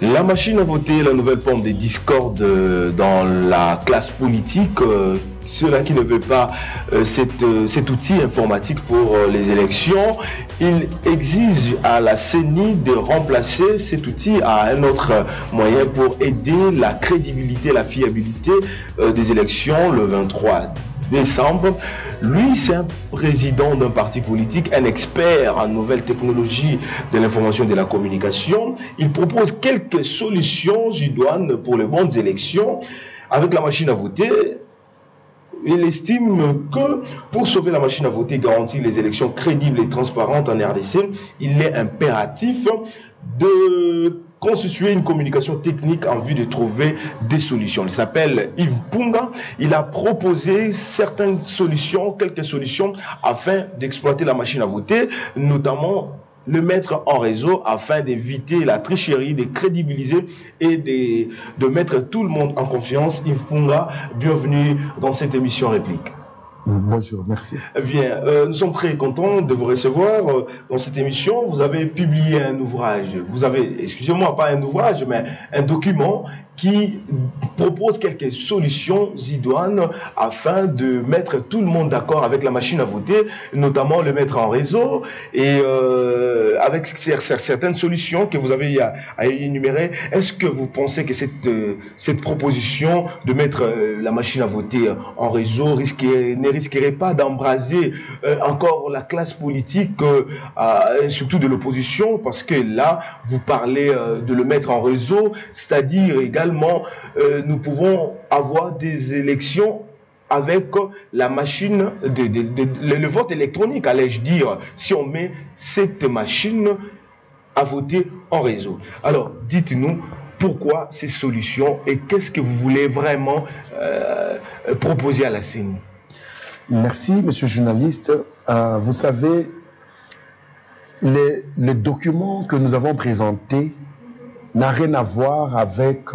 La machine à voter, la nouvelle forme des discordes dans la classe politique, ceux-là qui ne veulent pas cet outil informatique pour les élections, il exige à la CENI de remplacer cet outil à un autre moyen pour aider la crédibilité, la fiabilité des élections le 23 décembre. Lui, c'est un président d'un parti politique, un expert en nouvelles technologies de l'information et de la communication. Il propose quelques solutions idoines pour les bonnes élections avec la machine à voter. Il estime que pour sauver la machine à voter et garantir les élections crédibles et transparentes en RDC, il est impératif de constituer une communication technique en vue de trouver des solutions. Il s'appelle Yves Punga. Il a proposé certaines solutions, quelques solutions, afin d'exploiter la machine à voter, notamment le mettre en réseau afin d'éviter la tricherie, de crédibiliser et de mettre tout le monde en confiance. Yves Punga, bienvenue dans cette émission Réplique. Bonjour, merci. Bien, nous sommes très contents de vous recevoir dans cette émission. Vous avez publié un ouvrage, vous avez, excusez-moi, pas un ouvrage, mais un document qui propose quelques solutions idoines afin de mettre tout le monde d'accord avec la machine à voter, notamment le mettre en réseau et avec certaines solutions que vous avez à énumérer. Est-ce que vous pensez que cette proposition de mettre la machine à voter en réseau ne risquerait pas d'embraser encore la classe politique, surtout de l'opposition, parce que là, vous parlez de le mettre en réseau, c'est-à-dire également nous pouvons avoir des élections avec la machine, le vote électronique, allais-je dire, si on met cette machine à voter en réseau. Alors, dites-nous pourquoi ces solutions et qu'est-ce que vous voulez vraiment proposer à la CENI. Merci, monsieur le journaliste. Vous savez, le document que nous avons présenté n'a rien à voir avec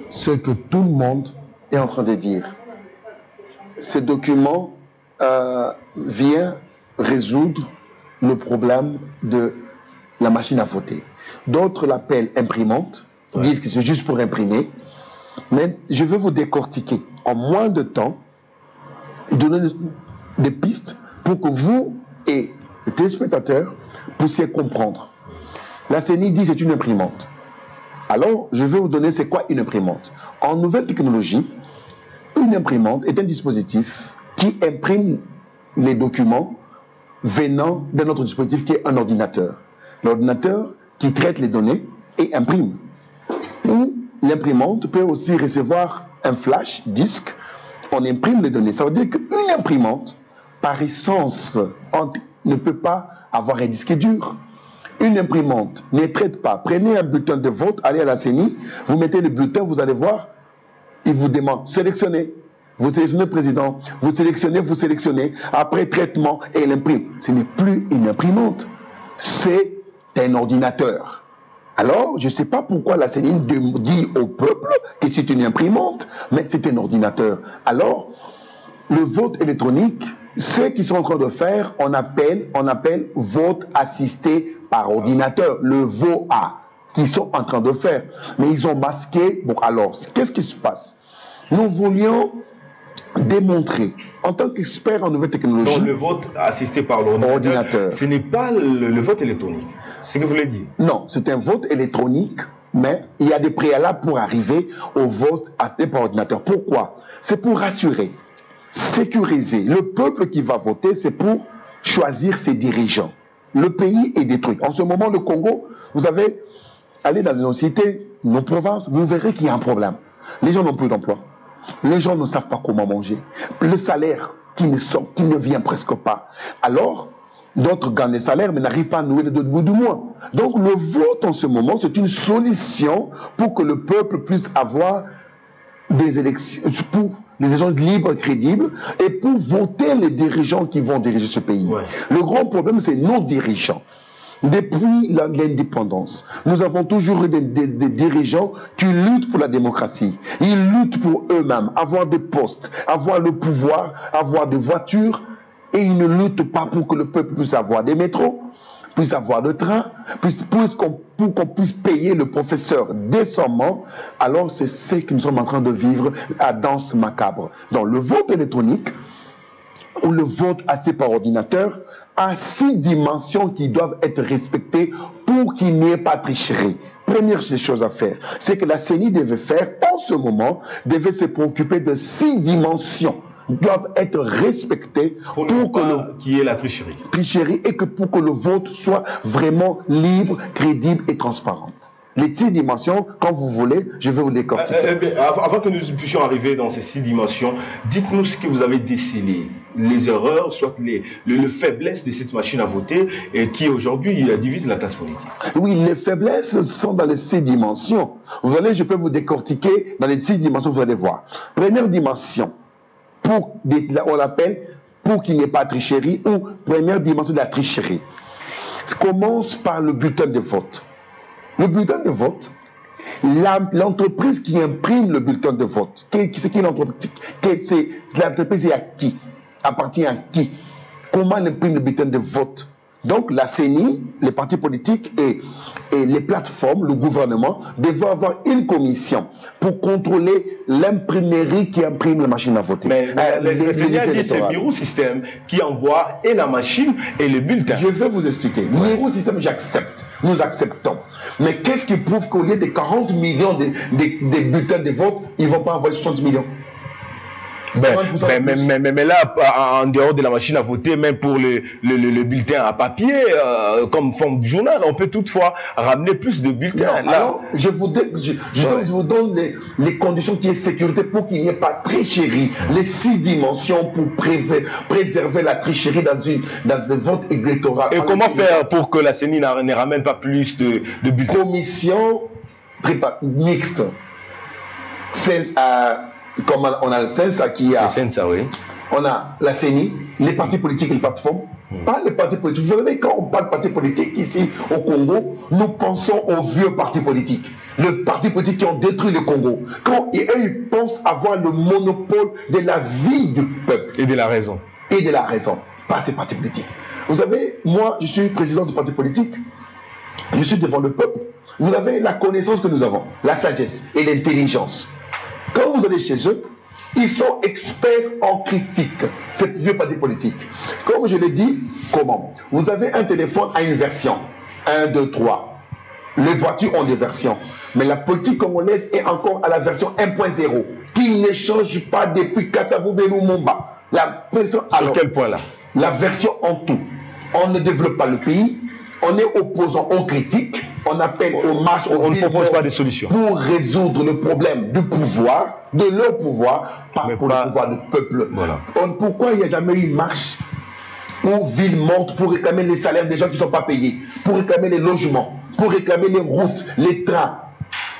ce que tout le monde est en train de dire. Ce document vient résoudre le problème de la machine à voter. D'autres l'appellent imprimante, disent que c'est juste pour imprimer, mais je vais vous décortiquer en moins de temps et donner des pistes pour que vous et les téléspectateurs puissiez comprendre. La CENI dit que c'est une imprimante. Alors, je vais vous donner c'est quoi une imprimante. En nouvelle technologie, une imprimante est un dispositif qui imprime les documents venant d'un autre dispositif qui est un ordinateur. L'ordinateur qui traite les données et imprime. Ou l'imprimante peut aussi recevoir un flash, disque, on imprime les données. Ça veut dire qu'une imprimante, par essence, ne peut pas avoir un disque dur. Une imprimante ne traite pas. Prenez un bulletin de vote, allez à la CENI, vous mettez le bulletin, vous allez voir, il vous demande, sélectionnez. Vous sélectionnez le président, vous sélectionnez, après traitement, et il imprime. Ce n'est plus une imprimante, c'est un ordinateur. Alors, je ne sais pas pourquoi la CENI dit au peuple que c'est une imprimante, mais c'est un ordinateur. Alors, le vote électronique, ceux qui sont en train de faire, on appelle vote assisté par ordinateur, le VOA, qu'ils sont en train de faire. Mais ils ont masqué. Bon, alors, qu'est-ce qui se passe? Nous voulions démontrer, en tant qu'expert en nouvelles technologies... Donc, le vote assisté par l'ordinateur, ce n'est pas le vote électronique, c'est ce que vous voulez dire? Non, c'est un vote électronique, mais il y a des préalables pour arriver au vote assisté par ordinateur. Pourquoi? C'est pour rassurer, sécuriser. Le peuple qui va voter, c'est pour choisir ses dirigeants. Le pays est détruit. En ce moment, le Congo, vous avez, allez dans nos cités, nos provinces, vous verrez qu'il y a un problème. Les gens n'ont plus d'emploi. Les gens ne savent pas comment manger. Le salaire qui ne vient presque pas. Alors, d'autres gagnent les salaires mais n'arrivent pas à nouer le bout du mois. Donc, le vote en ce moment, c'est une solution pour que le peuple puisse avoir des élections, pour des élections libres, crédibles, et pour voter les dirigeants qui vont diriger ce pays. Ouais. Le grand problème, c'est nos dirigeants. Depuis l'indépendance, nous avons toujours eu des dirigeants qui luttent pour la démocratie. Ils luttent pour eux-mêmes, avoir des postes, avoir le pouvoir, avoir des voitures, et ils ne luttent pas pour que le peuple puisse avoir des métros, puisse avoir le train, pour qu'on puisse payer le professeur décemment, alors c'est ce que nous sommes en train de vivre, la danse macabre. Dans le vote électronique, ou le vote assez par ordinateur, a 6 dimensions qui doivent être respectées pour qu'il n'y ait pas de tricherie. Première des choses à faire, c'est que la CENI devait faire, en ce moment, devait se préoccuper de 6 dimensions doivent être respectées pour que qui est la tricherie et que pour que le vote soit vraiment libre, crédible et transparent. Les 6 dimensions, quand vous voulez, je vais vous décortiquer. Avant que nous puissions arriver dans ces 6 dimensions, dites-nous ce que vous avez décelé, les erreurs, soit les faiblesses de cette machine à voter et qui aujourd'hui divise la classe politique. Oui, les faiblesses sont dans les 6 dimensions. Vous allez, je peux vous décortiquer dans les 6 dimensions, vous allez voir. Première dimension, on l'appelle pour qu'il n'y ait pas de tricherie, ou première dimension de la tricherie. Ça commence par le bulletin de vote. Le bulletin de vote, l'entreprise qui imprime le bulletin de vote, c'est qui l'entreprise? L'entreprise est à qui? Appartient à qui? Comment elle imprime le bulletin de vote? Donc la CENI, les partis politiques et les plateformes, le gouvernement, devaient avoir une commission pour contrôler l'imprimerie qui imprime la machine à voter. Mais la CENI a dit c'est Mirou System qui envoie et la machine et le bulletin. Je vais vous expliquer. Mirou System, j'accepte. Nous acceptons. Mais qu'est-ce qui prouve qu'au lieu de 40 millions de bulletins de vote, ils ne vont pas envoyer 60 millions? Mais là, en dehors de la machine à voter, même pour le bulletin à papier, comme forme de journal, on peut toutefois ramener plus de bulletins. Non, alors, je vous donne les conditions qui est sécurité pour qu'il n'y ait pas de tricherie. Les 6 dimensions pour préserver la tricherie dans le vote électoral. Et comment faire pour que la CENI ne ramène pas plus de bulletins? Commission mixte. Comme on a le CENSA qui a... Le CENSA, oui. On a la CENI, les partis politiques et les plateformes. Pas les partis politiques. Vous savez, quand on parle de partis politiques ici au Congo, nous pensons aux vieux partis politiques. Les partis politiques qui ont détruit le Congo. Eux, ils pensent avoir le monopole de la vie du peuple. Et de la raison. Et de la raison. Pas ces partis politiques. Vous savez, moi, je suis président du parti politique. Je suis devant le peuple. Vous avez la connaissance que nous avons, la sagesse et l'intelligence. Quand vous allez chez eux, ils sont experts en critique, ces vieux partis politiques. Comme je l'ai dit, comment? Vous avez un téléphone à une version, 1, 2, 3. Les voitures ont des versions. Mais la politique congolaise est encore à la version 1.0, qui ne change pas depuis Kassavou Lumumba. Sur quel point là? La version en tout. On ne développe pas le pays, on est opposant, on critique, on appelle aux marches, on ne propose pas de solutions. Pour résoudre le problème du pouvoir, de leur pouvoir, pas pour le pouvoir du peuple. Voilà. Pourquoi il n'y a jamais eu une marche ou ville morte pour réclamer les salaires des gens qui ne sont pas payés, pour réclamer les logements, pour réclamer les routes, les trains?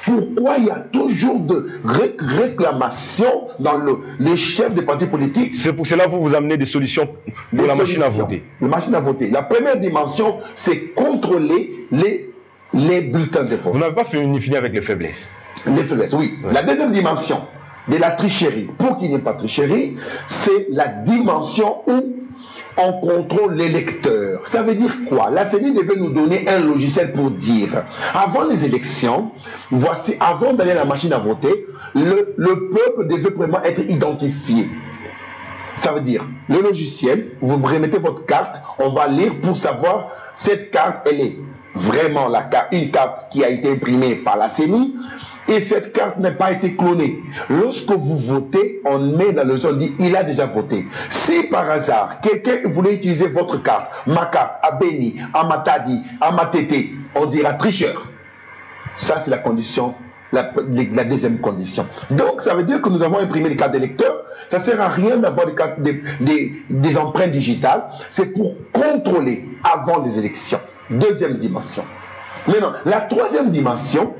Pourquoi il y a toujours de réclamations dans les chefs des partis politiques? C'est pour cela que vous amenez des solutions pour la machine à voter. La machine à voter. La première dimension, c'est contrôler les bulletins de vote. Vous n'avez pas fini avec les faiblesses. Les faiblesses, oui. Ouais. La deuxième dimension de la tricherie, pour qu'il n'y ait pas de tricherie, c'est la dimension où on contrôle l'électeur. Ça veut dire quoi? La CENI devait nous donner un logiciel pour dire, avant les élections, voici, avant d'aller à la machine à voter, le peuple devait vraiment être identifié. Ça veut dire, le logiciel, vous remettez votre carte, on va lire pour savoir, cette carte, elle est vraiment une carte qui a été imprimée par la CENI, et cette carte n'a pas été clonée. Lorsque vous votez, on met dans le zone, on dit il a déjà voté. Si par hasard, quelqu'un voulait utiliser votre carte, ma carte, à Beni, à Matadi, à Matete, on dira tricheur. Ça, c'est la condition, la deuxième condition. Donc, ça veut dire que nous avons imprimé les cartes d'électeurs. Ça ne sert à rien d'avoir des empreintes digitales. C'est pour contrôler avant les élections. Deuxième dimension. Maintenant, la troisième dimension,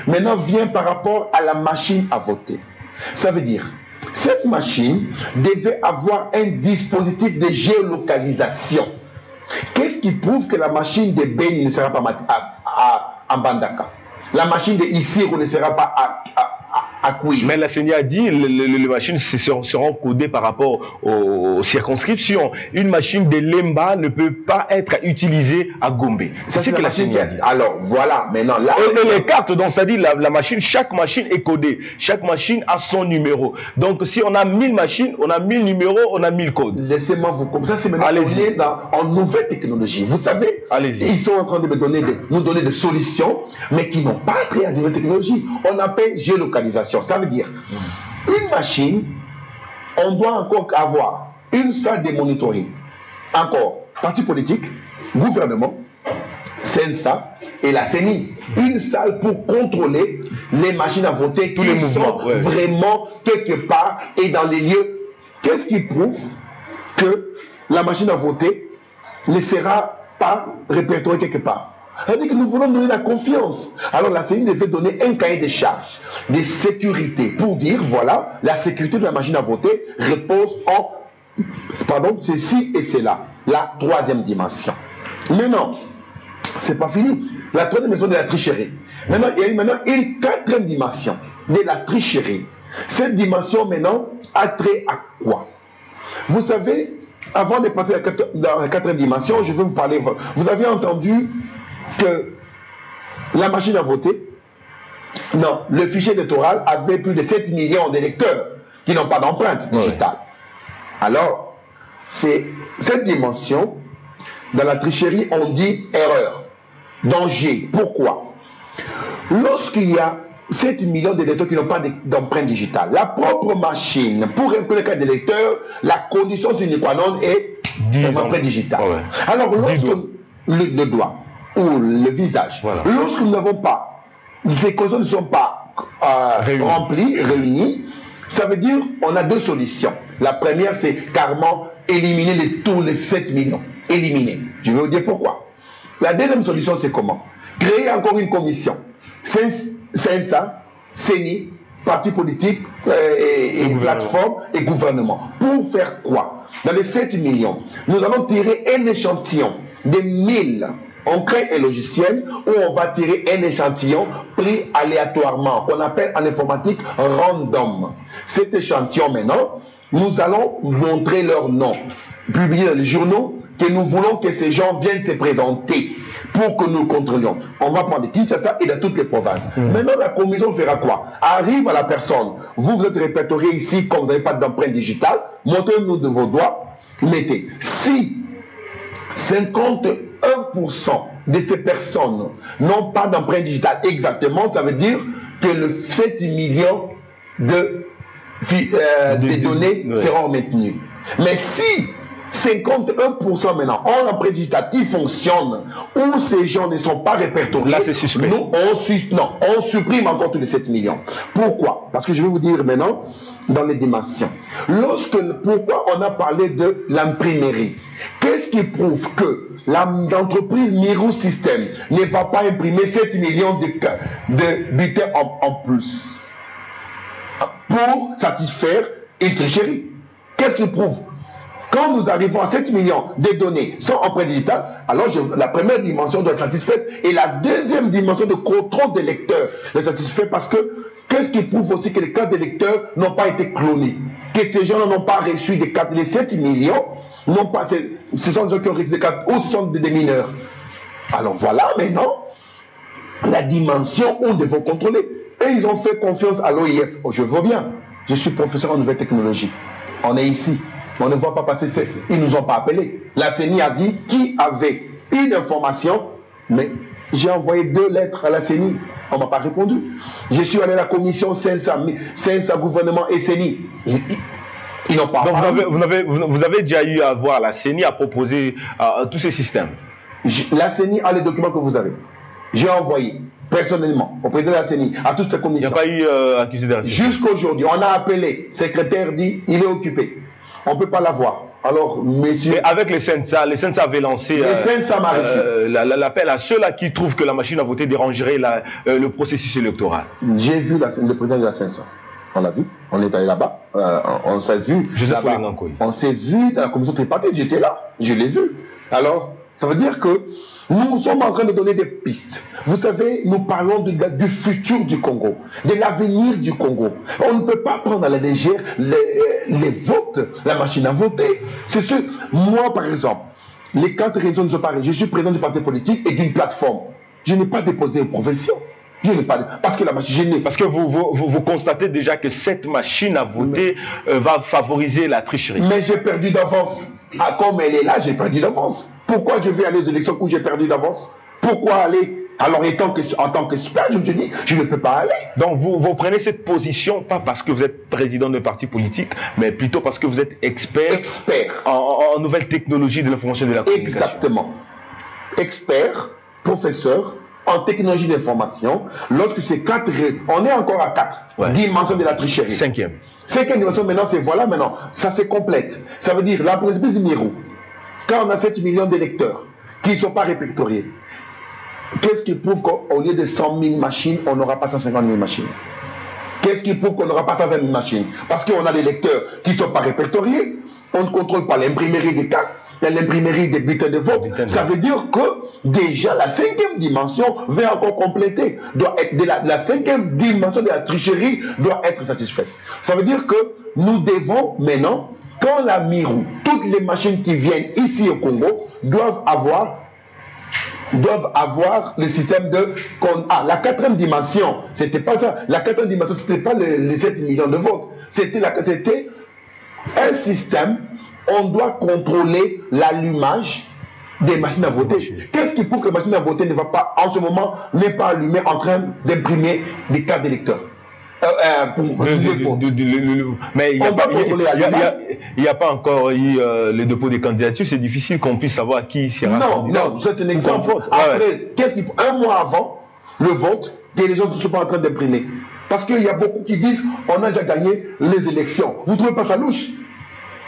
maintenant vient par rapport à la machine à voter. Ça veut dire, cette machine devait avoir un dispositif de géolocalisation. Qu'est-ce qui prouve que la machine de Beni ne sera pas à Mbandaka? La machine de Issiro ne sera pas Acquis. Mais la CENI a dit les machines seront codées par rapport aux circonscriptions. Une machine de Lemba ne peut pas être utilisée à Gombe. C'est ce que la CENI a dit. Alors voilà, maintenant là. Et les cartes, donc ça dit la machine, chaque machine est codée. Chaque machine a son numéro. Donc si on a 1000 machines, on a 1000 numéros, on a 1000 codes. Laissez-moi vous comprendre. Ça c'est maintenant en nouvelle technologie. Vous savez, ils sont en train de nous donner des solutions, mais qui n'ont pas trait à de nouvelles technologies. On appelle géolocalisation. Ça veut dire, une machine, on doit encore avoir une salle de monitoring. Encore, parti politique, gouvernement, CENSA et la CENI. Une salle pour contrôler les machines à voter tous les mouvements, vraiment quelque part et dans les lieux. Qu'est-ce qui prouve que la machine à voter ne sera pas répertoriée quelque part? C'est-à-dire que nous voulons donner la confiance. Alors la CENI devait donner un cahier de charges de sécurité pour dire, voilà, la sécurité de la machine à voter repose en, pardon, ceci et cela. La troisième dimension. Mais non, c'est pas fini. La troisième dimension de la tricherie. Maintenant, il y a maintenant une quatrième dimension de la tricherie. Cette dimension maintenant a trait à quoi? Vous savez, avant de passer dans la quatrième dimension, je vais vous parler. Vous avez entendu que la machine à voter, non, le fichier électoral avait plus de 7 millions d'électeurs qui n'ont pas d'empreinte digitale. Alors, c'est cette dimension, dans la tricherie, on dit erreur, danger. Pourquoi? Lorsqu'il y a 7 millions d'électeurs qui n'ont pas d'empreinte digitale, la propre machine, pour un cas d'électeur, la condition sine qua non est l'empreinte digitale. Alors, lorsque le doigt ou le visage, lorsque nous n'avons pas, ces conditions ne sont pas remplies, réunies, ça veut dire qu'on a deux solutions. La première, c'est carrément éliminer tous les 7 millions. Éliminer. Je vais vous dire pourquoi. La deuxième solution, c'est comment? Créer encore une commission. CENSA, CENI, partis politiques et plateformes et gouvernement. Pour faire quoi? Dans les 7 millions, nous allons tirer un échantillon de 1000. On crée un logiciel où on va tirer un échantillon pris aléatoirement, qu'on appelle en informatique random. Cet échantillon maintenant, nous allons montrer leur nom, publier dans les journaux, que nous voulons que ces gens viennent se présenter pour que nous le contrôlions. On va prendre Kinshasa et dans toutes les provinces. Maintenant, la commission fera quoi? Arrive à la personne, vous êtes répertorié ici, comme vous n'avez pas d'empreinte digitale, montrez-nous de vos doigts, mettez. Si 51% de ces personnes n'ont pas d'empreinte digitale exactement, ça veut dire que le 7 millions de données seront maintenues. Mais si 51% maintenant ont l'empreinte digitale qui fonctionne, où ces gens ne sont pas répertoriés, là c'est suspect. Nous, on supprime encore tous les 7 millions. Pourquoi? Parce que je vais vous dire maintenant dans les dimensions. Pourquoi on a parlé de l'imprimerie? Qu'est-ce qui prouve que l'entreprise Miro System ne va pas imprimer 7 millions de bulletins en plus pour satisfaire une tricherie? Qu'est-ce qui prouve? Quand nous arrivons à 7 millions de données sans empreinte digitale, alors la première dimension doit être satisfaite et la deuxième dimension de contrôle des lecteurs est satisfaite parce que qu'est-ce qui prouve aussi que les cartes des lecteurs n'ont pas été clonées, que ces gens n'ont pas reçu des cartes, les 7 millions, non pas, ce sont des gens qui ont reçu des cartes ou ce sont des mineurs. Alors voilà maintenant la dimension où nous devons contrôler. Et ils ont fait confiance à l'OIF. Oh, je veux bien, je suis professeur en nouvelles technologies. On est ici. On ne voit pas passer, ils ne nous ont pas appelés. La CENI a dit qui avait une information, mais j'ai envoyé 2 lettres à la CENI. On ne m'a pas répondu. Je suis allé à la commission CENSA gouvernement et CENI. Ils n'ont pas parlé. Donc vous avez déjà eu à voir la CENI à proposer tous ces systèmes. La CENI a les documents que vous avez. J'ai envoyé personnellement au président de la CENI, à toutes ces commissions. Il n'y a pas eu accusé d'incident. Jusqu'à aujourd'hui, on a appelé, le secrétaire dit il est occupé. On ne peut pas l'avoir. Alors, messieurs... Mais avec les CENSA avait lancé l'appel à ceux-là qui trouvent que la machine à voter dérangerait le processus électoral. J'ai vu le président de la CENSA. On l'a vu. On est allé là-bas. On s'est vu. On s'est vu dans la commission tripartite. J'étais là. Je l'ai vu. Alors, ça veut dire que Nous sommes en train de donner des pistes. Vous savez, nous parlons du futur du Congo, de l'avenir du Congo. On ne peut pas prendre à la légère les votes, la machine à voter. C'est sûr. Moi, par exemple, les 4 régions ne sont pas. Je suis président du parti politique et d'une plateforme. Je n'ai pas déposé une profession. Je n'ai pas. Parce que la machine. Parce que vous constatez déjà que cette machine à voter va favoriser la tricherie. Mais j'ai perdu d'avance. Ah, comme elle est là, j'ai perdu d'avance. Pourquoi je vais aller aux élections où j'ai perdu d'avance? Pourquoi aller? Alors, en tant qu'expert, je me suis dit, je ne peux pas aller. Donc, vous prenez cette position, pas parce que vous êtes président d'un parti politique, mais plutôt parce que vous êtes expert en nouvelles technologies de l'information et de la communication. Exactement. Expert, professeur en technologie d'information. Lorsque c'est 4, on est encore à 4 dimensions de la tricherie. 5e. 5e dimension, maintenant, c'est voilà, maintenant, ça se complète. Ça veut dire, la principe du Miro, quand on a 7 millions d'électeurs qui ne sont pas répertoriés, qu'est-ce qui prouve qu'au lieu de 100 000 machines, on n'aura pas 150 000 machines? Qu'est-ce qui prouve qu'on n'aura pas 120 000 machines? Parce qu'on a des lecteurs qui ne sont pas répertoriés, on ne contrôle pas l'imprimerie des cartes, l'imprimerie des bulletins de vote. Ça veut dire que déjà la 5e dimension va encore compléter. La 5e dimension de la tricherie doit être satisfaite. Ça veut dire que nous devons maintenant, quand la Mirou, toutes les machines qui viennent ici au Congo doivent avoir le système de... la 4e dimension, c'était pas ça. La 4e dimension, c'était pas les 7 millions de votes. C'était un système, on doit contrôler l'allumage des machines à voter. Qu'est-ce qui prouve que la machine à voter ne va pas, en ce moment, n'est pas allumée en train d'imprimer des cartes d'électeurs? Mais il n'y a pas encore eu le dépôt des candidatures. C'est difficile qu'on puisse savoir qui sera candidat. Non, c'est un exemple. Après, un mois avant le vote, les gens ne sont pas en train d'imprimer. Parce qu'il y a beaucoup qui disent on a déjà gagné les élections. Vous ne trouvez pas ça louche?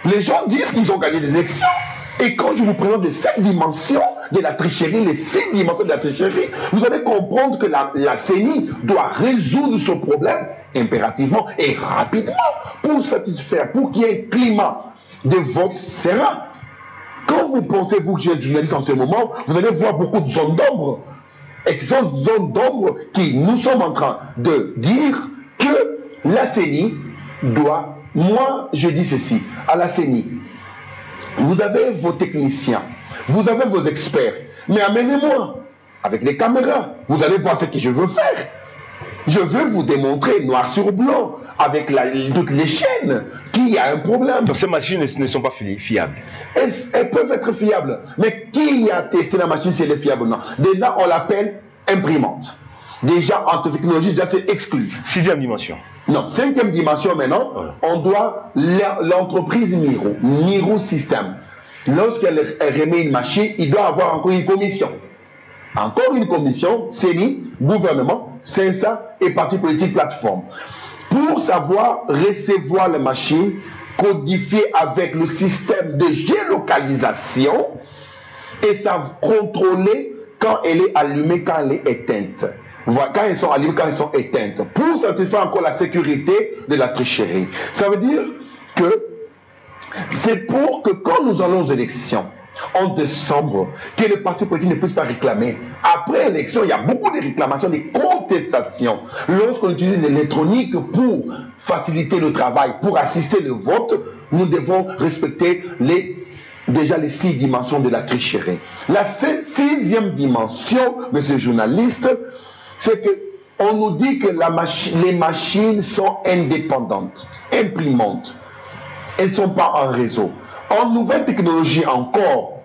Les gens disent qu'ils ont gagné les élections. Et quand je vous présente les 7 dimensions de la tricherie, les 6 dimensions de la tricherie, vous allez comprendre que la CENI doit résoudre ce problème impérativement et rapidement pour satisfaire, pour qu'il y ait un climat de vote serein. Quand vous pensez, vous, que j'ai un journaliste en ce moment, vous allez voir beaucoup de zones d'ombre. Et ce sont ces zones d'ombre qui nous sommes en train de dire que la CENI doit... Moi, je dis ceci, à la CENI, vous avez vos techniciens, vous avez vos experts, mais amenez-moi avec les caméras, vous allez voir ce que je veux faire. Je veux vous démontrer noir sur blanc, avec toutes les chaînes, qu'il y a un problème. Donc ces machines ne sont pas fiables. Elles peuvent être fiables, mais qui a testé la machine si elle est fiable ou non? Déjà, on l'appelle imprimante. Déjà, en technologie, déjà c'est exclu. 6e dimension. Non, 5e dimension maintenant, on doit, l'entreprise Miro System, lorsqu'elle remet une machine, il doit avoir encore une commission. Encore une commission, CENI, gouvernement, CENSA et parti politique plateforme. Pour savoir recevoir la machine, codifiée avec le système de géolocalisation et savent contrôler quand elle est allumée, quand elle est éteinte. Voilà, quand elles sont allumées, quand elles sont éteintes. Pour certifier encore la sécurité de la tricherie. Ça veut dire que c'est pour que quand nous allons aux élections, en décembre, que le parti politique ne puisse pas réclamer. Après l'élection, il y a beaucoup de réclamations, des contestations. Lorsqu'on utilise l'électronique pour faciliter le travail, pour assister le vote, nous devons respecter déjà les 6 dimensions de la tricherie. La 6e dimension, monsieur le journaliste, c'est qu'on nous dit que les machines sont indépendantes, imprimantes. Elles ne sont pas en réseau. En nouvelle technologie encore,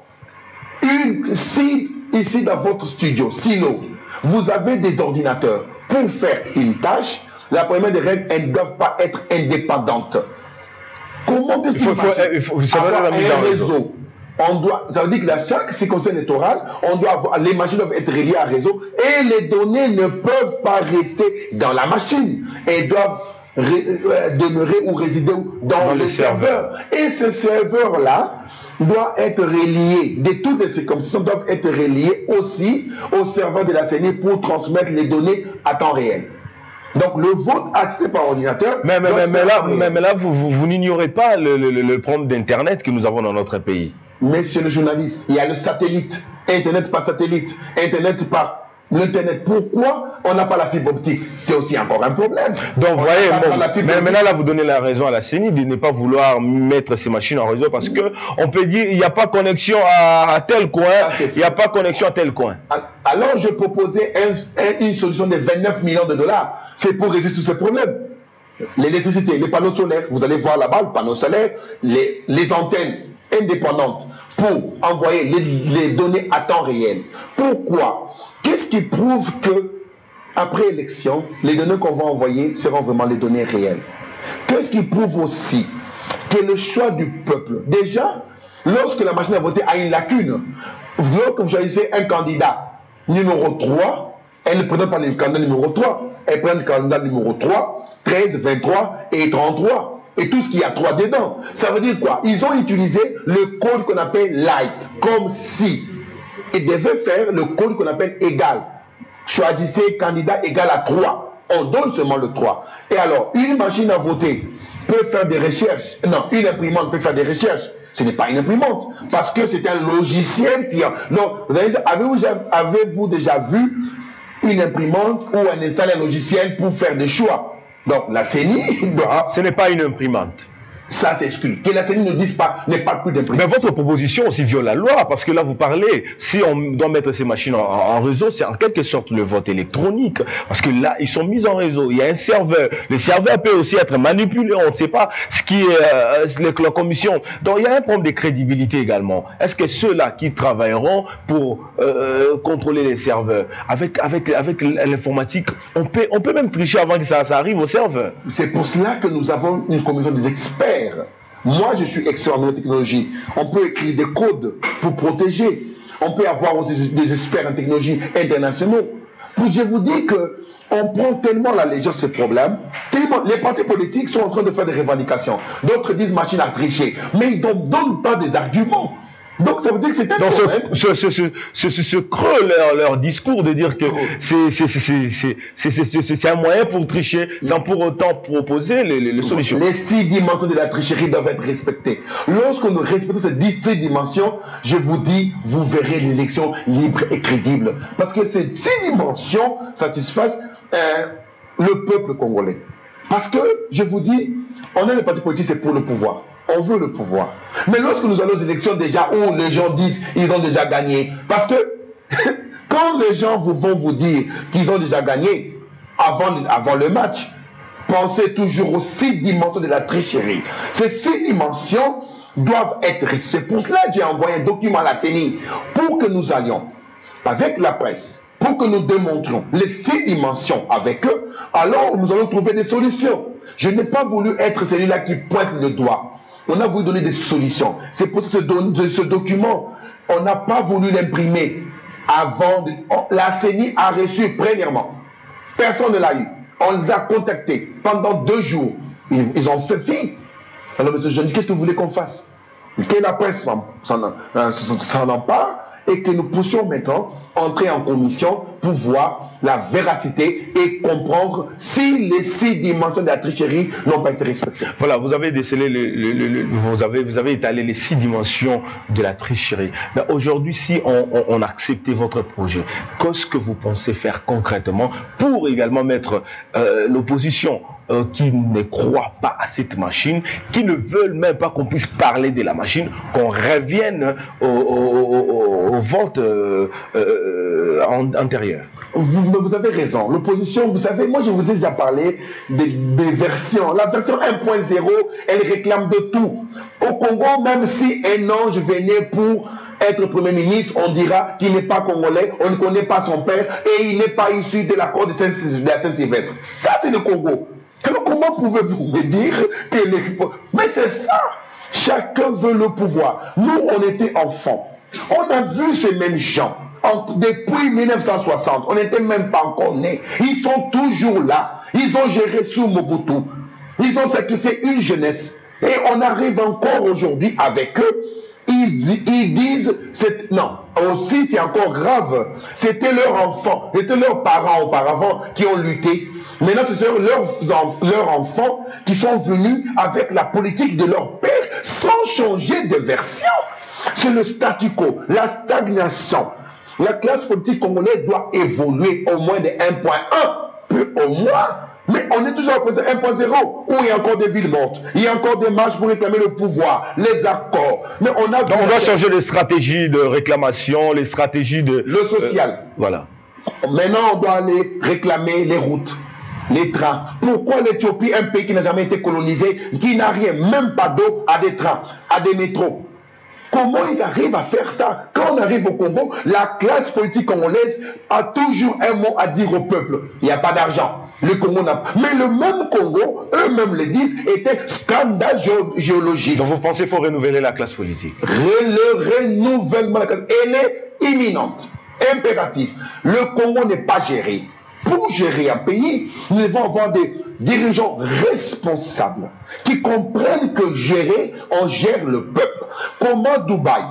ici dans votre studio, Silo, vous avez des ordinateurs. Pour faire une tâche, la première des règles, elles ne doivent pas être indépendantes. Comment est-ce qu'il faut avoir un réseau? Ça veut dire que chaque circonscription électorale, les machines doivent être reliées à un réseau et les données ne peuvent pas rester dans la machine. Elles doivent demeurer ou résider dans le serveur. Et ce serveur-là doit être relié, de toutes les circonscriptions doivent être reliées aussi au serveur de la CENI pour transmettre les données à temps réel. Donc le vote assisté par ordinateur... Mais là, vous n'ignorez pas le problème d'Internet que nous avons dans notre pays. Monsieur le journaliste, il y a le satellite. Internet par satellite, Internet par l'Internet. Pourquoi on n'a pas la fibre optique? C'est aussi encore un problème. Donc, vous voyez, bon, mais maintenant, là, vous donnez la raison à la CENI de ne pas vouloir mettre ces machines en réseau parce qu'on peut dire il n'y a pas connexion à tel coin, il n'y a pas connexion à tel coin. Alors, je proposais une solution de 29 millions de dollars. C'est pour résoudre tous ces problèmes. L'électricité, les panneaux solaires, vous allez voir là-bas, le panneau solaire, les antennes indépendantes pour envoyer les données à temps réel. Pourquoi? Qu'est-ce qui prouve que après élection, les données qu'on va envoyer seront vraiment les données réelles? Qu'est-ce qui prouve aussi que le choix du peuple, déjà, lorsque la machine à voter a une lacune, lorsque vous choisissez un candidat numéro 3, elle ne prend pas le candidat numéro 3, elle prend le candidat numéro 3, 13, 23 et 33. Et tout ce qu'il y a 3 dedans. Ça veut dire quoi? Ils ont utilisé le code qu'on appelle like, comme si. Ils devaient faire le code qu'on appelle égal. Choisissez candidat égal à 3. On donne seulement le 3. Et alors, une machine à voter peut faire des recherches. Non, une imprimante peut faire des recherches. Ce n'est pas une imprimante. Parce que c'est un logiciel qui a... Donc, avez-vous déjà vu une imprimante où on installe un logiciel pour faire des choix? Donc la CENI doit... Ce n'est pas une imprimante. Ça s'exclut. Que la CENI ne dise pas, ne parle plus d'imprimante. Mais votre proposition aussi viole la loi, parce que là vous parlez, si on doit mettre ces machines en réseau, c'est en quelque sorte le vote électronique. Parce que là, ils sont mis en réseau. Il y a un serveur. Le serveur peut aussi être manipulé. On ne sait pas ce qui est la commission. Donc il y a un problème de crédibilité également. Est-ce que ceux-là qui travailleront pour contrôler les serveurs, avec l'informatique, on peut même tricher avant que ça arrive au serveur? C'est pour cela que nous avons une commission des experts. Moi, je suis expert en technologie. On peut écrire des codes pour protéger. On peut avoir aussi des experts en technologie internationaux. Je vous dis que on prend tellement la légère ce problème. Les partis politiques sont en train de faire des revendications. D'autres disent machine à tricher. Mais ils ne donnent pas des arguments. Donc ça veut dire que c'est un problème. Ce creux leur discours de dire que c'est un moyen pour tricher sans pour autant proposer les solutions. Les 6 dimensions de la tricherie doivent être respectées. Lorsque nous respectons ces 6 dimensions, je vous dis, vous verrez l'élection libre et crédible. Parce que ces 6 dimensions satisfassent le peuple congolais. Parce que, je vous dis, on est le parti politique, c'est pour le pouvoir. On veut le pouvoir. Mais lorsque nous allons aux élections déjà où les gens disent qu'ils ont déjà gagné, parce que quand les gens vont vous dire qu'ils ont déjà gagné avant le match, pensez toujours aux 6 dimensions de la tricherie. Ces 6 dimensions doivent être... C'est pour cela que j'ai envoyé un document à la CENI pour que nous allions avec la presse, pour que nous démontrions les 6 dimensions avec eux, alors nous allons trouver des solutions. Je n'ai pas voulu être celui-là qui pointe le doigt. On a voulu donner des solutions. C'est pour ce document, on n'a pas voulu l'imprimer avant. La CENI a reçu premièrement. Personne ne l'a eu. On les a contactés pendant 2 jours. Ils ont fait fi. Alors, monsieur Jean, qu'est-ce que vous voulez qu'on fasse? Que la presse s'en empare et que nous puissions maintenant entrer en commission pour voir la véracité et comprendre si les 6 dimensions de la tricherie n'ont pas été respectées. Voilà, vous avez décelé, vous avez étalé les 6 dimensions de la tricherie. Mais aujourd'hui, si on acceptait votre projet, qu'est-ce que vous pensez faire concrètement pour également mettre l'opposition qui ne croit pas à cette machine, qui ne veulent même pas qu'on puisse parler de la machine, qu'on revienne au vote antérieur? Vous avez raison. L'opposition, vous savez, moi je vous ai déjà parlé des versions. La version 1.0, elle réclame de tout. Au Congo, même si un ange venait pour être Premier ministre, on dira qu'il n'est pas congolais, on ne connaît pas son père et il n'est pas issu de la cour de Saint-Sylvestre. Ça, c'est le Congo. Alors, comment pouvez-vous me dire que les... Mais c'est ça. Chacun veut le pouvoir. Nous, on était enfants. On a vu ces mêmes gens. Depuis 1960, on n'était même pas encore nés. Ils sont toujours là. Ils ont géré sous Mobutu. Ils ont sacrifié une jeunesse. Et on arrive encore aujourd'hui avec eux. Ils disent, non, aussi c'est encore grave. C'était leurs enfants, c'était leurs parents auparavant qui ont lutté. Maintenant, ce sont leurs enfants qui sont venus avec la politique de leur père sans changer de version. C'est le statu quo, la stagnation. La classe politique congolaise doit évoluer au moins de 1,1, peu au moins. Mais on est toujours à 1,0, où il y a encore des villes mortes, il y a encore des marches pour réclamer le pouvoir, les accords. Mais on a... Donc on doit changer les stratégies de réclamation, les stratégies de... Le social. Voilà. Maintenant, on doit aller réclamer les routes, les trains. Pourquoi l'Éthiopie, un pays qui n'a jamais été colonisé, qui n'a rien, même pas d'eau, a des trains, a des métros? Comment ils arrivent à faire ça? Quand on arrive au Congo, la classe politique congolaise a toujours un mot à dire au peuple. Il n'y a pas d'argent. Le Congo n'a pas. Mais le même Congo, eux-mêmes le disent, était scandale géologique. Donc vous pensez qu'il faut renouveler la classe politique? Le renouvellement de la classe, elle est imminente, impérative. Le Congo n'est pas géré. Pour gérer un pays, nous devons avoir des dirigeants responsables qui comprennent que gérer, on gère le peuple. Comment Dubaï?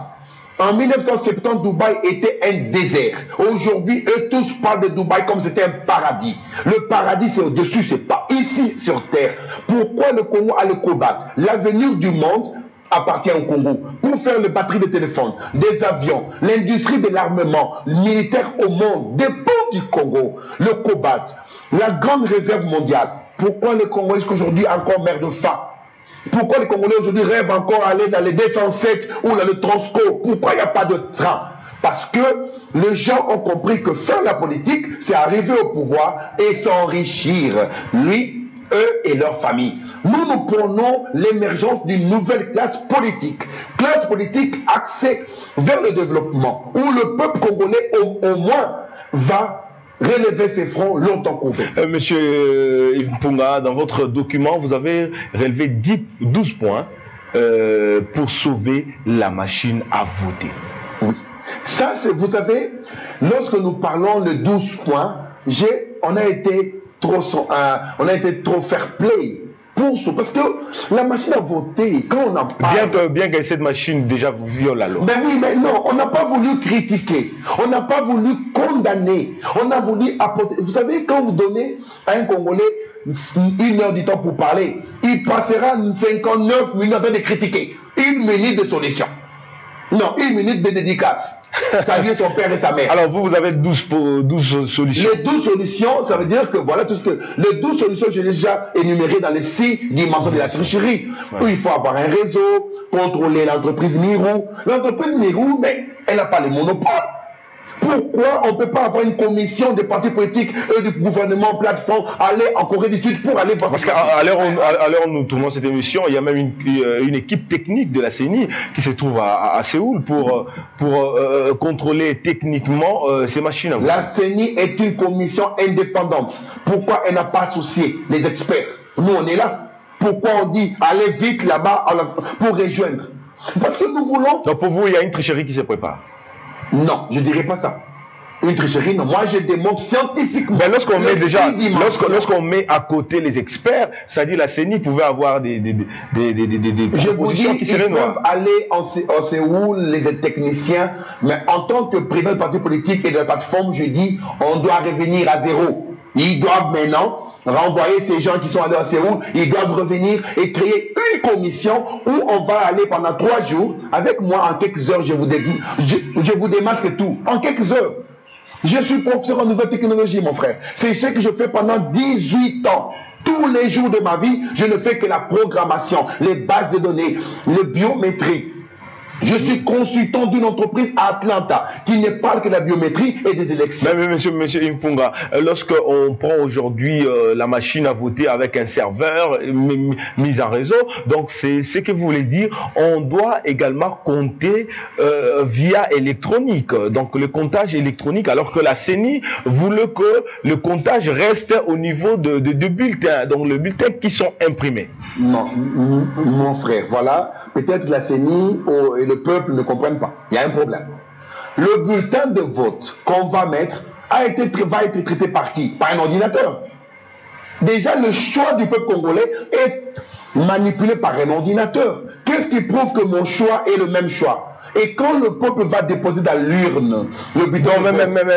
En 1970, Dubaï était un désert. Aujourd'hui, eux tous parlent de Dubaï comme c'était un paradis. Le paradis, c'est au-dessus, c'est pas ici sur terre. Pourquoi le Congo a le cobalt? L'avenir du monde appartient au Congo. Pour faire les batteries de téléphone, des avions, l'industrie de l'armement militaire au monde dépend du Congo. Le cobalt, la grande réserve mondiale. Pourquoi le Congo est aujourd'hui encore mer de faim? Pourquoi les Congolais aujourd'hui rêvent encore d'aller dans les 207 ou dans le Transco? Pourquoi il n'y a pas de train? Parce que les gens ont compris que faire la politique, c'est arriver au pouvoir et s'enrichir. Lui, eux et leur famille. Nous prenons l'émergence d'une nouvelle classe politique axée vers le développement, où le peuple congolais au moins va relever ses fronts longtemps qu'on veut. Monsieur Yves Mpunga, dans votre document, vous avez relevé 12 points pour sauver la machine à voter. Oui. Ça, c'est, vous savez, lorsque nous parlons de 12 points, on a été trop fair play. Parce que la machine à voter, quand on en parle... Bien que cette machine déjà viole la loi. Mais oui, mais non, on n'a pas voulu critiquer, on n'a pas voulu condamner, on a voulu apporter... Vous savez, quand vous donnez à un Congolais 1 heure du temps pour parler, il passera 59 minutes en train de critiquer. 1 minute de solution. Non, 1 minute de dédicace. Saluer son père et sa mère. Alors vous avez 12 solutions. Les 12 solutions, ça veut dire que voilà tout ce que... Les 12 solutions, je l'ai déjà énumérées dans les 6 dimensions de la tricherie. Ouais. Où il faut avoir un réseau, contrôler l'entreprise Mirou. L'entreprise Mirou, mais elle n'a pas les monopoles. Pourquoi on ne peut pas avoir une commission des partis politiques et du gouvernement plateforme aller en Corée du Sud pour aller voir... Parce qu'à l'heure où nous tournons cette émission, il y a même une équipe technique de la CENI qui se trouve à Séoul pour contrôler techniquement ces machines à voter. La CENI est une commission indépendante. Pourquoi elle n'a pas associé les experts? Nous, on est là. Pourquoi on dit allez vite là-bas pour rejoindre? Parce que nous voulons... Donc pour vous, il y a une tricherie qui se prépare? Non, je ne dirais pas ça. Une tricherie, non. Moi, je démontre scientifiquement. Mais lorsqu'on met déjà, lorsqu'on met à côté les experts, c'est-à-dire la CENI pouvait avoir des propositions qui seraient noires. Ils peuvent aller en Séoul, les techniciens, mais en tant que président du parti politique et de la plateforme, je dis, on doit revenir à zéro. Ils doivent maintenant renvoyer ces gens qui sont allés à Séoul, ils doivent revenir et créer une commission où on va aller pendant 3 jours. Avec moi, en quelques heures, je vous démasque tout. En quelques heures. Je suis professeur en nouvelles technologies, mon frère. C'est ce que je fais pendant 18 ans. Tous les jours de ma vie, je ne fais que la programmation, les bases de données, le biométrie. Je suis consultant d'une entreprise à Atlanta qui ne parle que de la biométrie et des élections. Mais monsieur Mpunga, lorsqu'on prend aujourd'hui la machine à voter avec un serveur mis en réseau, donc c'est ce que vous voulez dire, on doit également compter via électronique, donc le comptage électronique, alors que la CENI voulait que le comptage reste au niveau de bulletins, donc les bulletins qui sont imprimés. Non, mon frère, voilà, peut-être la CENI et le peuple ne comprennent pas. Il y a un problème. Le bulletin de vote qu'on va mettre va être traité par qui? Par un ordinateur. Déjà, le choix du peuple congolais est manipulé par un ordinateur. Qu'est-ce qui prouve que mon choix est le même choix? Et quand le peuple va déposer dans l'urne le butin,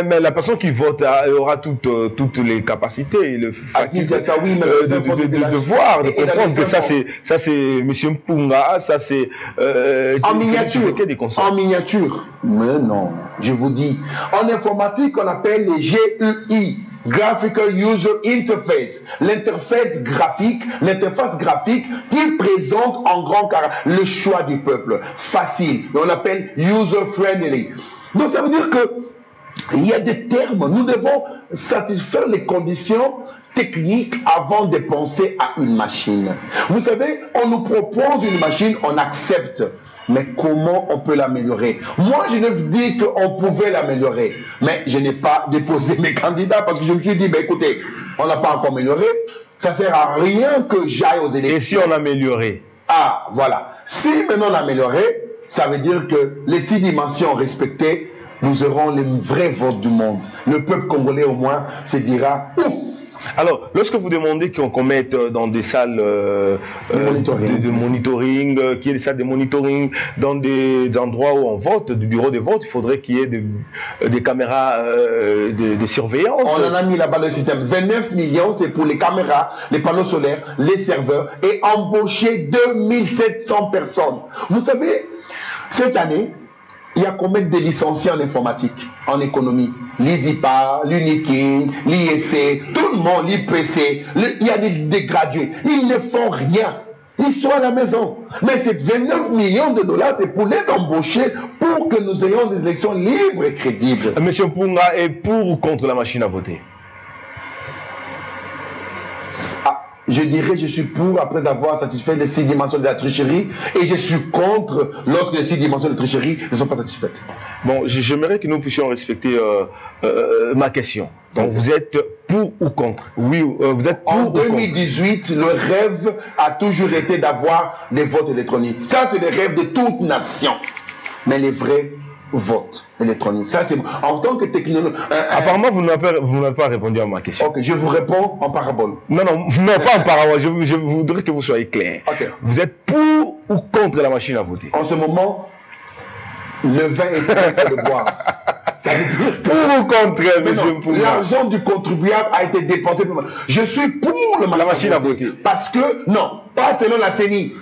mais la personne qui vote aura toutes les capacités, le de voir, de comprendre que ça c'est M. Mpunga, ça c'est en miniature. Mais non, je vous dis, en informatique on appelle les GUI. Graphical User Interface, l'interface graphique qui présente en grand caractère le choix du peuple, facile, on l'appelle user-friendly. Donc ça veut dire que il y a des termes, nous devons satisfaire les conditions techniques avant de penser à une machine. Vous savez, on nous propose une machine, on accepte. Mais comment on peut l'améliorer? Moi, je ne dis qu'on pouvait l'améliorer, mais je n'ai pas déposé mes candidats parce que je me suis dit, ben, écoutez, on n'a pas encore amélioré, ça ne sert à rien que j'aille aux élections. Et si on améliorait? Ah, voilà. Si maintenant on améliorait, ça veut dire que les 6 dimensions respectées, nous aurons les vrais votes du monde. Le peuple congolais, au moins, se dira, ouf! Alors, lorsque vous demandez qu'on mette dans des salles de monitoring, qu'il y ait des salles de monitoring dans des endroits où on vote, du bureau de vote, il faudrait qu'il y ait des caméras de surveillance. On en a mis là-bas le système. 29 millions, c'est pour les caméras, les panneaux solaires, les serveurs et embaucher 2700 personnes. Vous savez, cette année, il y a combien de licenciés en informatique, en économie? L'ISIPA, l'UNIKI, l'IEC, tout le monde, l'IPC, il y a des gradués. Ils ne font rien. Ils sont à la maison. Mais ces 29 millions de dollars, c'est pour les embaucher pour que nous ayons des élections libres et crédibles. Monsieur Mpunga est pour ou contre la machine à voter? Je dirais je suis pour après avoir satisfait les 6 dimensions de la tricherie et je suis contre lorsque les 6 dimensions de tricherie ne sont pas satisfaites. Bon, j'aimerais que nous puissions respecter ma question. Donc vous êtes pour ou contre? Oui, vous êtes pour en ou contre? 2018, le rêve a toujours été d'avoir des votes électroniques. Ça, c'est le rêve de toute nation. Mais les vrais vote électronique. Ça, c'est en tant que technologue. Apparemment, vous n'avez pas répondu à ma question. Ok, je vous réponds en parabole. Non, pas en parabole. Je voudrais que vous soyez clair. Okay. Vous êtes pour ou contre la machine à voter? En ce moment, le vin est en train de boire. Ça veut dire pour ou contre, monsieur Mpunga? L'argent du contribuable a été dépensé. Je suis pour la machine à voter. Parce que, non, pas selon la CENI.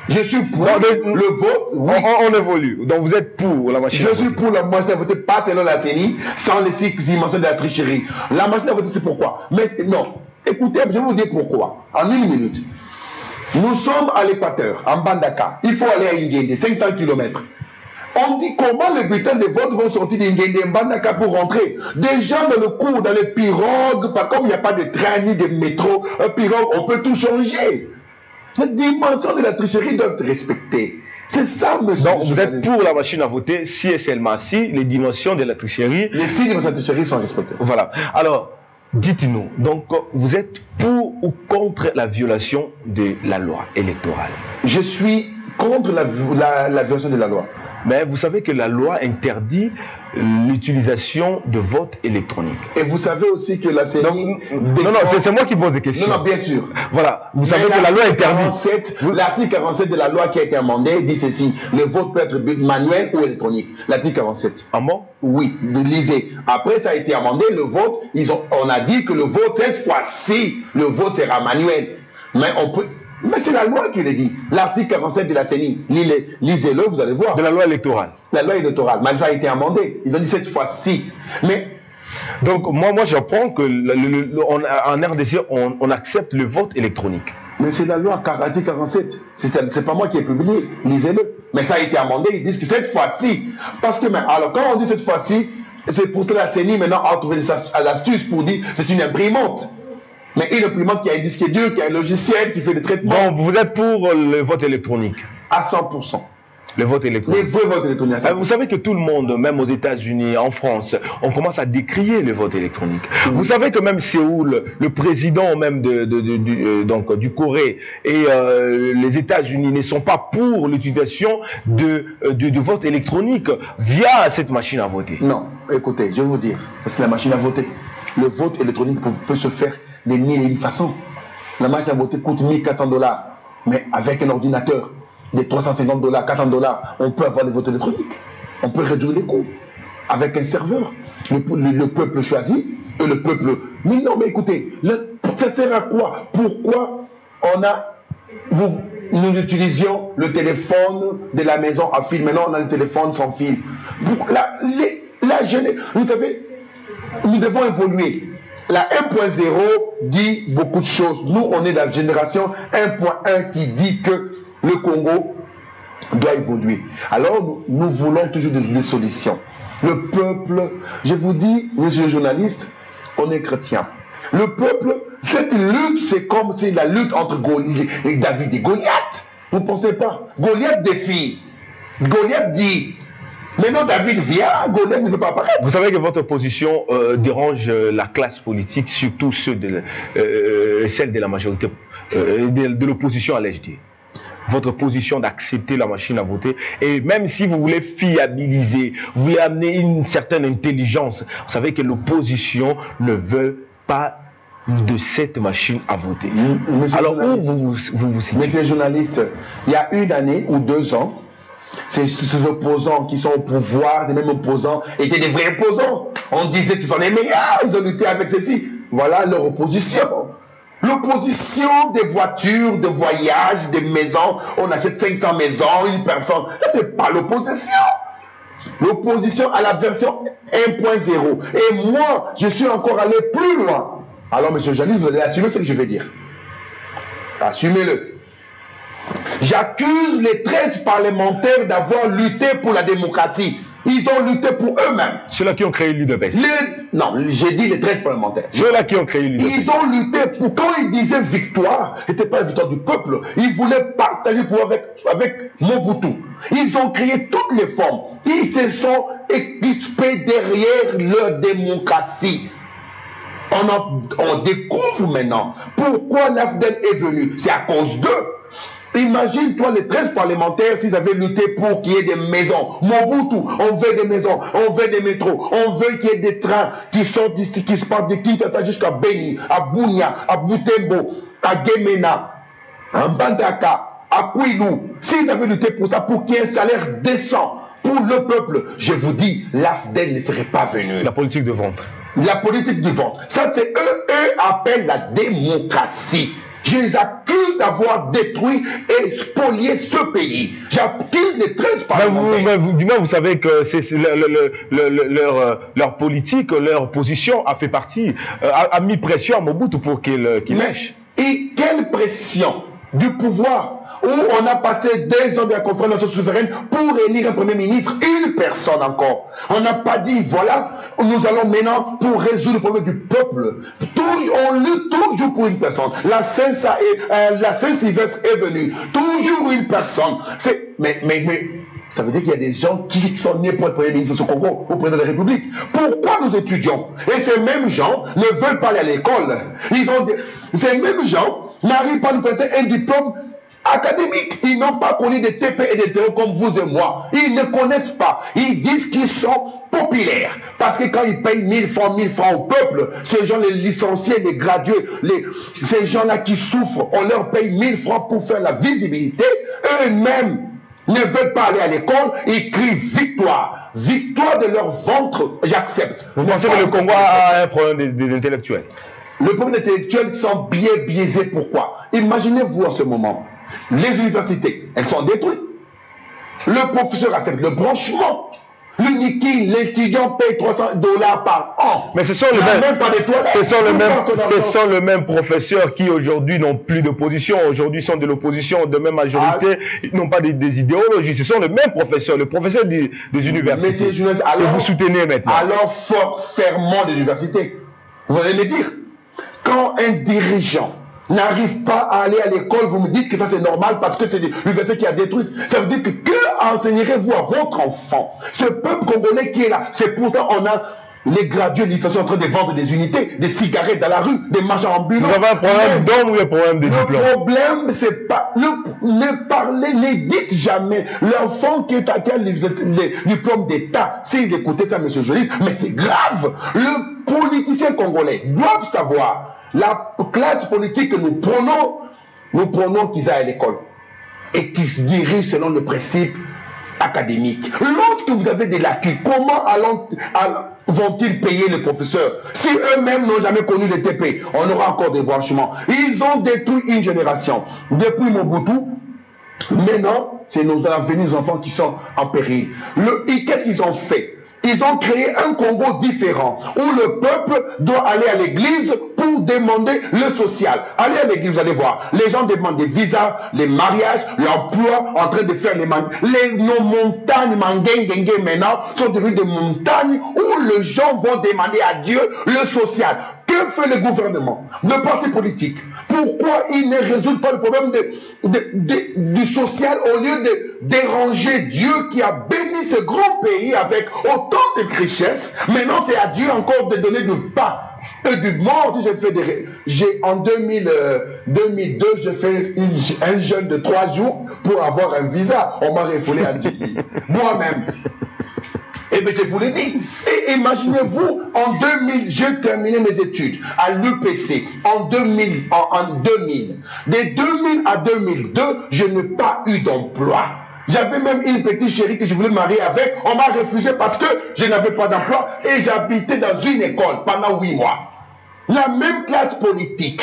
Je suis pour le vote. Oui. On évolue. Donc vous êtes pour la machine à voter? Je suis pour la machine à voter, pas selon la CENI, sans les 6 dimensions de la tricherie. La machine à voter, c'est pourquoi? Mais non, écoutez, je vais vous dire pourquoi. En 1 minute. Nous sommes à l'équateur, en Bandaka. Il faut aller à Ingende, 500 km. On dit comment les bulletins de vote vont sortir d'Ingende, Mbandaka pour rentrer. Des gens dans le cours, dans les pirogues, comme il n'y a pas de train ni de métro, un pirogue, on peut tout changer. Les dimensions de la tricherie doivent être respectées. C'est ça, monsieur. Donc, vous êtes pour la machine à voter si et seulement si les dimensions de la tricherie... Les 6 dimensions de la tricherie sont respectées. Voilà. Alors, dites-nous, donc, vous êtes pour ou contre la violation de la loi électorale? Je suis contre la violation de la loi. Mais vous savez que la loi interdit l'utilisation de vote électronique. Et vous savez aussi que la CENI... Non, c'est moi qui pose des questions. Non, bien sûr. Voilà, vous savez que la loi interdit... L'article 47 de la loi qui a été amendée dit ceci: le vote peut être manuel ou électronique. L'article 47. Ah bon? Oui, lisez. Après, ça a été amendé, le vote, on a dit que le vote, cette fois-ci, le vote sera manuel. Mais on peut... Mais c'est la loi qui le dit. L'article 47 de la CENI. Lisez-le, vous allez voir. De la loi électorale. La loi électorale. Mais ça a été amendé. Ils ont dit cette fois-ci. Mais... Donc, moi j'apprends que en RDC, on accepte le vote électronique. Mais c'est la loi article 47. C'est pas moi qui ai publié. Lisez-le. Mais ça a été amendé. Ils disent que cette fois-ci. Parce que, alors, quand on dit cette fois-ci, c'est pour que la CENI maintenant a trouvé l'astuce pour dire c'est une imprimante. Mais une imprimante qui a un disque dur, qui a un logiciel, qui fait des traitements. Donc, vous êtes pour le vote électronique? À 100%. Le vote électronique. Les vrais votes électroniques. Vous savez que tout le monde, même aux États-Unis, en France, on commence à décrier le vote électronique. Vous savez que même Séoul, le président même du Corée et les États-Unis ne sont pas pour l'utilisation du vote électronique via cette machine à voter. Non, écoutez, je vais vous dire, c'est la machine à voter. Le vote électronique peut se faire de mille et une façons. La machine à voter coûte $1400, mais avec un ordinateur. des 350 $, 400 $, on peut avoir des votes électroniques. On peut réduire les coûts avec un serveur. Le peuple choisit et le peuple... Mais non, mais écoutez, ça sert à quoi? Pourquoi nous utilisions le téléphone de la maison à fil? Maintenant, on a le téléphone sans fil. Vous savez, nous devons évoluer. La 1.0 dit beaucoup de choses. Nous, on est la génération 1.1 qui dit que le Congo doit évoluer. Alors, nous voulons toujours des solutions. Le peuple, je vous dis, monsieur le journaliste, on est chrétien. Le peuple, cette lutte, c'est comme si la lutte entre David et Goliath. Vous ne pensez pas? Goliath défie. Goliath dit... Maintenant, David vient, Goliath ne veut pas apparaître. Vous savez que votre position dérange la classe politique, surtout celle de la majorité, de l'opposition à l'HD. Votre position d'accepter la machine à voter, et même si vous voulez fiabiliser, vous voulez amener une certaine intelligence, vous savez que l'opposition ne veut pas de cette machine à voter. Alors, où vous situez? Monsieur le journaliste, il y a 1 année ou 2 ans, ces opposants qui sont au pouvoir, les mêmes opposants, étaient des vrais opposants. On disait que ce sont les meilleurs, ils ont lutté avec ceci. Voilà leur opposition. L'opposition des voitures, de voyages, des maisons. On achète 500 maisons, une personne. Ça, c'est pas l'opposition. L'opposition à la version 1.0. Et moi, je suis encore allé plus loin. Alors, monsieur Janis, vous allez assumer ce que je vais dire. Assumez-le. J'accuse les 13 parlementaires d'avoir lutté pour la démocratie. Ils ont lutté pour eux-mêmes. Ceux-là qui ont créé l'UDPS. Non, j'ai dit les 13 parlementaires. Ceux-là qui ont créé l'UDPS. Ils ont lutté pour... Quand ils disaient victoire, ce n'était pas la victoire du peuple. Ils voulaient partager le pouvoir avec Mobutu. Ils ont créé toutes les formes. Ils se sont équispés derrière leur démocratie. On découvre maintenant pourquoi l'AFDEL est venu. C'est à cause d'eux. Imagine-toi les 13 parlementaires s'ils avaient lutté pour qu'il y ait des maisons. Mobutu, on veut des maisons, on veut des métros, on veut qu'il y ait des trains qui sortent d'ici, qui se partent de Kinshasa jusqu'à Beni, à Bunia, à Butembo, à Gemena, à Mbandaka, à Kwilu. S'ils avaient lutté pour ça, pour qu'il y ait un salaire décent pour le peuple, je vous dis, l'AFDEL ne serait pas venu. La politique de ventre. La politique du ventre. Ça, c'est eux appellent la démocratie. Je les accuse d'avoir détruit et spolié ce pays. J'accuse les 13 parlementaires. Vous savez que leur politique, leur position a fait partie, a mis pression à Mobutu pour qu'il lâche. Et quelle pression du pouvoir où on a passé 2 ans de la conférence nationale souveraine pour élire un premier ministre, une personne encore. On n'a pas dit, voilà, nous allons maintenant pour résoudre le problème du peuple. On lutte toujours pour une personne. La Saint-Sylvestre est venue. Toujours une personne. Mais ça veut dire qu'il y a des gens qui sont nés pour être premier ministre au Congo, au président de la République. Pourquoi nous étudions? Et ces mêmes gens ne veulent pas aller à l'école. Ces mêmes gens n'arrivent pas à nous prêter un diplôme académique. Ils n'ont pas connu des TP et des TO comme vous et moi. Ils ne connaissent pas. Ils disent qu'ils sont populaires. Parce que quand ils payent 1000 francs au peuple, ces gens, les licenciés, les gradués, ces gens-là qui souffrent, on leur paye 1000 francs pour faire la visibilité. Eux-mêmes ne veulent pas aller à l'école, ils crient victoire. Victoire de leur ventre, j'accepte. Vous pensez que le Congo a un problème des intellectuels? Le problème des intellectuels sont bien biaisés. Pourquoi? Imaginez-vous en ce moment, les universités, elles sont détruites. Le professeur accepte le branchement. L'uniquille, l'étudiant paye 300 $ par an. Mais ce sont les mêmes professeurs qui aujourd'hui n'ont plus d'opposition. Aujourd'hui sont de l'opposition de même majorité. Ils n'ont pas des idéologies. Ce sont les mêmes professeurs, les professeurs des universités. Mais alors, et vous soutenez maintenant. Alors, fermement des universités. Vous allez me dire, quand un dirigeant n'arrive pas à aller à l'école, vous me dites que ça c'est normal parce que c'est l'université qui a détruit. Ça veut dire que enseignerez-vous à votre enfant? Ce peuple congolais qui est là, c'est pour ça qu'on a les gradués licenciés en train de vendre des unités, des cigarettes dans la rue, des marchands ambulants. Vous avez un problème d'homme ou un problème de diplôme? Le problème, c'est pas... Ne dites jamais. L'enfant qui a les diplômes d'État, s'il écoutait ça, monsieur Jolis, mais c'est grave. Le politicien congolais doit savoir, la classe politique que nous prenons qu'ils aillent à l'école. et qui se dirigent selon le principe académique. Lorsque vous avez des lacunes, comment vont-ils payer les professeurs si eux-mêmes n'ont jamais connu le TP? On aura encore des branchements. Ils ont détruit une génération. Depuis Mobutu, maintenant, c'est nos avenirs enfants qui sont en péril. Qu'est-ce qu'ils ont fait? Ils ont créé un Congo différent où le peuple doit aller à l'église pour demander le social. Allez à l'église, vous allez voir. Les gens demandent des visas, les mariages, l'emploi, en train de faire nos montagnes Mangengengue maintenant sont devenues des montagnes où les gens vont demander à Dieu le social. Que fait le gouvernement, le parti politique? Pourquoi il ne résout pas le problème du social au lieu de déranger Dieu qui a béni ce grand pays avec autant de richesses? Maintenant, c'est à Dieu encore de donner du pain et du mort. Si en 2002, j'ai fait un jeûne de 3 jours pour avoir un visa. On m'a refoulé à Dieu. Moi-même. Eh bien, je vous l'ai dit. Et imaginez-vous, en 2000, j'ai terminé mes études à l'UPC en 2000. De 2000 à 2002, je n'ai pas eu d'emploi. J'avais même une petite chérie que je voulais marier avec. On m'a refusé parce que je n'avais pas d'emploi et j'habitais dans une école pendant 8 mois. La même classe politique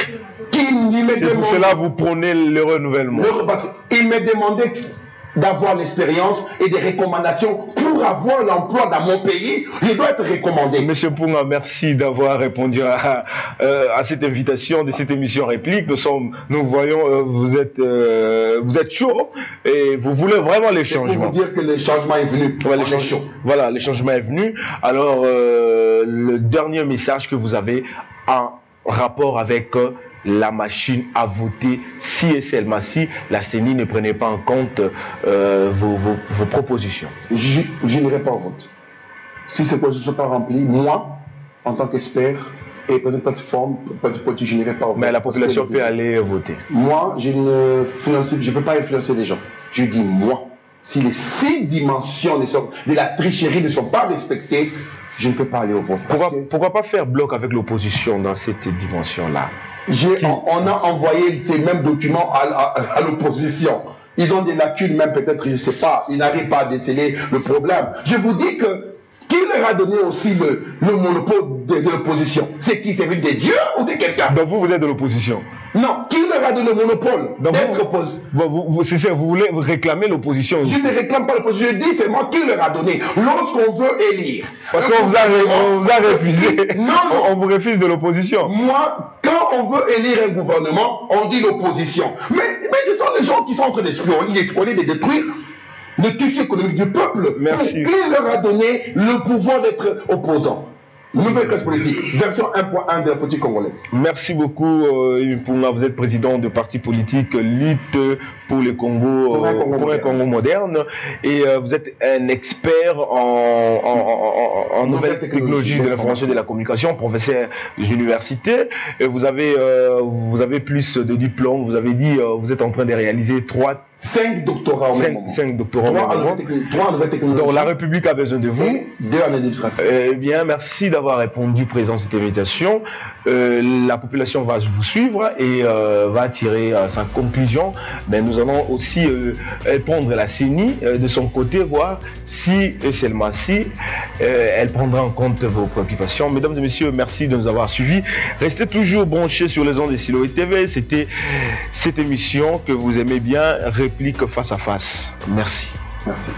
qui me demandait... C'est pour cela que vous prônez le renouvellement. Il me demandait d'avoir l'expérience et des recommandations pour avoir l'emploi dans mon pays. Je dois être recommandé. Monsieur Mpunga, merci d'avoir répondu à cette invitation de cette émission Réplique. Nous voyons, vous êtes chaud et vous voulez vraiment les changements. Pour vous dire que le changement est venu. Voilà, le changement est venu. Alors, le dernier message que vous avez en rapport avec la machine à voter, si et seulement si la CENI ne prenait pas en compte vos propositions. Je n'irai pas au vote. Si ces positions ne sont pas remplies, moi, en tant qu'expert et peut-être plateforme politique, je n'irai pas au vote. Mais la population peut aller voter. Moi, je ne peux pas influencer les gens. Je dis moi. Si les 6 dimensions de la tricherie ne sont pas respectées, je ne peux pas aller au vote. Pourquoi pas faire bloc avec l'opposition dans cette dimension-là? On a envoyé ces mêmes documents à l'opposition. Ils ont des lacunes, même peut-être, je ne sais pas, ils n'arrivent pas à déceler le problème. Je vous dis que qui leur a donné aussi le monopole de l'opposition? C'est qui? C'est des dieux ou de quelqu'un? Donc vous êtes de l'opposition? Non, qui leur a donné le monopole d'être opposé? Vous voulez réclamer l'opposition? Je ne réclame pas l'opposition, je dis c'est moi qui leur a donné. Lorsqu'on veut élire. Parce qu'on vous a refusé. Non, on vous refuse de l'opposition. Moi, quand on veut élire un gouvernement, on dit l'opposition. Mais ce sont les gens qui sont en train de détruire le tissu économique du peuple. Merci. Qui leur a donné le pouvoir d'être opposant? Nouvelle classe politique, version 1.1 de la politique congolaise. Merci beaucoup, Mpunga. Vous êtes président de parti politique Lutte pour le Congo, pour un Congo moderne. Et vous êtes un expert en nouvelles technologies de l'information et de la communication, professeur d'université. Vous avez plus de diplômes. Vous avez dit vous êtes en train de réaliser 5 doctorats au même moment. 5 doctorats au même moment. 3 en nouvelles technologies. Donc la République a besoin de vous. 2 en administration. Eh bien, merci d'avoir répondu présent à cette invitation. La population va vous suivre et va tirer sa conclusion. Mais nous allons aussi prendre la CENI de son côté, voir si et seulement si elle prendra en compte vos préoccupations. Mesdames et messieurs, merci de nous avoir suivis. Restez toujours branchés sur les ondes de Siloé TV. C'était cette émission que vous aimez bien, Réplique face à face. Merci. Merci.